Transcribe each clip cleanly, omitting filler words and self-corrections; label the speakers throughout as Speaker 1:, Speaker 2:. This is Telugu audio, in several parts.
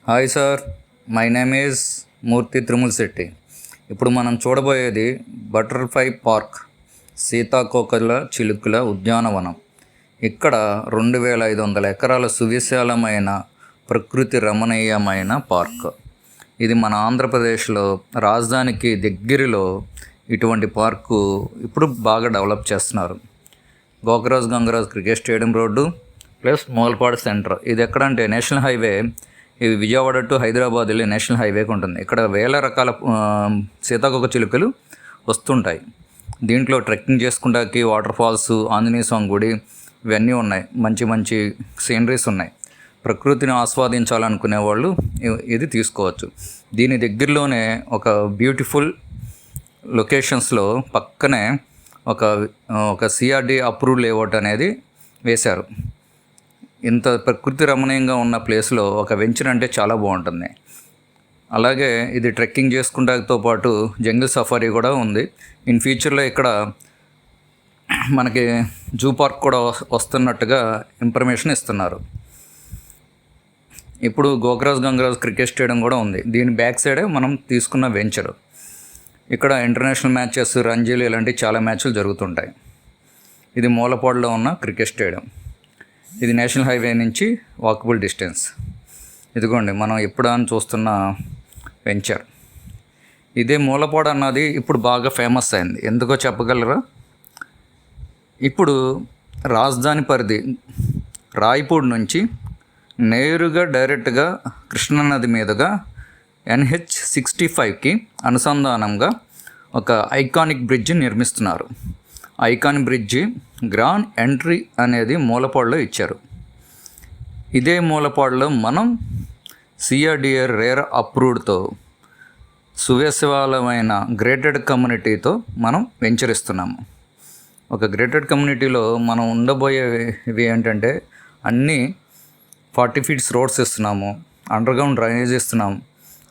Speaker 1: Hi sir, my name is Murthy Trimul Shetty. ఇప్పుడు మనం చూడబోయేది బటర్ఫ్లై పార్క్, సీతాకోకల చిలుకల ఉద్యానవనం. ఇక్కడ 2500 ఎకరాల సువిశాలమైన ప్రకృతి రమణీయమైన పార్క్. ఇది మన ఆంధ్రప్రదేశ్లో రాజధానికి దగ్గరలో ఇటువంటి పార్కు ఇప్పుడు బాగా డెవలప్ చేస్తున్నారు. Gokaraj Gangaraj cricket stadium road plus Mulapadu centre. ఇది ఎక్కడంటే నేషనల్ హైవే, ఇది విజయవాడ టు హైదరాబాద్ వెళ్ళి నేషనల్ హైవేకి ఉంటుంది. ఇక్కడ వేల రకాల సీతాకోక చిలుకలు వస్తుంటాయి. దీంట్లో ట్రెక్కింగ్ చేసుకుంటాకి వాటర్ ఫాల్స్, ఆంజనేయ స్వామి గుడి ఇవన్నీ ఉన్నాయి. మంచి మంచి సీనరీస్ ఉన్నాయి. ప్రకృతిని ఆస్వాదించాలనుకునే వాళ్ళు ఇది తీసుకోవచ్చు. దీని దగ్గరలోనే ఒక బ్యూటిఫుల్ లొకేషన్స్లో పక్కనే ఒక సిఆర్డి అప్రూవ్డ్ లేఅవుట్ అనేది వేశారు. ఇంత ప్రకృతి రమణీయంగా ఉన్న ప్లేస్లో ఒక వెంచర్ అంటే చాలా బాగుంటుంది. అలాగే ఇది ట్రెక్కింగ్ చేసుకుంటాతో పాటు జంగిల్ సఫారీ కూడా ఉంది. ఇన్ ఫ్యూచర్లో ఇక్కడ మనకి జూ పార్క్ కూడా వస్తున్నట్టుగా ఇన్ఫర్మేషన్ ఇస్తున్నారు. ఇప్పుడు గోకరాజ్ గంగరాజ్ క్రికెట్ స్టేడియం కూడా ఉంది. దీని బ్యాక్ సైడే మనం తీసుకున్న వెంచర్. ఇక్కడ ఇంటర్నేషనల్ మ్యాచెస్, రంజీలు ఇలాంటి చాలా మ్యాచ్లు జరుగుతుంటాయి. ఇది మూలపాడులో ఉన్న క్రికెట్ స్టేడియం. ఇది నేషనల్ హైవే నుంచి వాకబుల్ డిస్టెన్స్. ఇదిగోండి మనం ఎప్పుడని చూస్తున్న వెంచర్. ఇదే మూలపాడు అన్నది ఇప్పుడు బాగా ఫేమస్ అయింది. ఎందుకో చెప్పగలరా? ఇప్పుడు రాజధాని పరిధి రాయపూడి నుంచి నేరుగా డైరెక్ట్గా కృష్ణానది మీదుగా NH65కి అనుసంధానంగా ఒక ఐకానిక్ బ్రిడ్జ్ నిర్మిస్తున్నారు. ఐకానిక్ బ్రిడ్జి గ్రాండ్ ఎంట్రీ అనేది మూలపాడులో ఇచ్చారు. ఇదే మూలపాడులో మనం సిఆర్డిఏ రేర్ అప్రూవ్డ్తో సువిశాలమైన గ్రేటెడ్ కమ్యూనిటీతో మనం వెంచరిస్తున్నాము. ఒక గ్రేటెడ్ కమ్యూనిటీలో మనం ఉండబోయేవి ఏంటంటే అన్నీ 40 feet రోడ్స్ ఇస్తున్నాము, అండర్గ్రౌండ్ డ్రైనేజ్ ఇస్తున్నాము,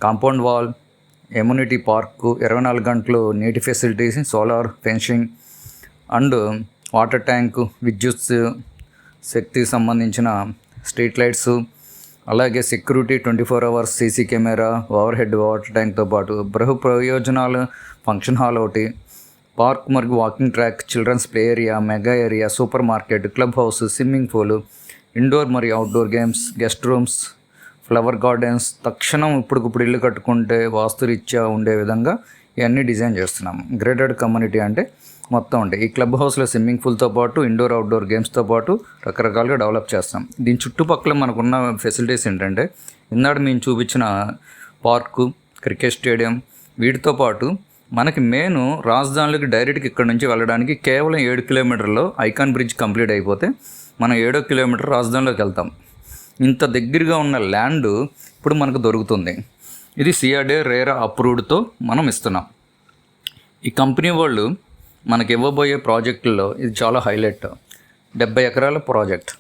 Speaker 1: కాంపౌండ్ వాల్, ఎమ్యూనిటీ పార్కు, 24 గంటలు నీటి facilities, solar fencing and water tank, విద్యుత్ శక్తికి సంబంధించిన స్ట్రీట్ లైట్స్, అలాగే security 24 hours CC camera, overhead water ట్యాంక్తో పాటు బహు ప్రయోజనాలు ఫంక్షన్ హాల్ ఒకటి, పార్క్ మరియు walking track, children's play area, mega area, super market, club house, swimming pool, indoor మరియు outdoor games, guest rooms, flower gardens. తక్షణం ఇప్పుడు ఇల్లు కట్టుకుంటే వాస్తురీత్యా ఉండే విధంగా ఇవన్నీ డిజైన్ చేస్తున్నాము. గ్రేటెడ్ కమ్యూనిటీ అంటే మొత్తం ఉంటాయి. ఈ క్లబ్ హౌస్లో స్విమ్మింగ్ పూల్తో పాటు ఇండోర్ అవుట్డోర్ గేమ్స్తో పాటు రకరకాలుగా డెవలప్ చేస్తాం. దీని చుట్టుపక్కల మనకున్న ఫెసిలిటీస్ ఏంటంటే ఇందాక మేము చూపించిన పార్కు, క్రికెట్ స్టేడియం, వీటితో పాటు మనకి మెయిన్ రాజధానిలోకి డైరెక్ట్గా ఇక్కడ నుంచి వెళ్ళడానికి కేవలం 7 కిలోమీటర్లో ఐకాన్ బ్రిడ్జ్ కంప్లీట్ అయిపోతే మనం 7వ కిలోమీటర్ రాజధానిలోకి వెళ్తాం. ఇంత దగ్గరగా ఉన్న ల్యాండ్ ఇప్పుడు మనకు దొరుకుతుంది. ఇది సిఆర్డిఏ రేర్ అప్రూవ్డ్తో మనం ఇస్తున్నాం. ఈ కంపెనీ వాళ్ళు మనకి ఇవ్వబోయే ప్రాజెక్టుల్లో ఇది చాలా హైలైట్. 70 ఎకరాల ప్రాజెక్ట్.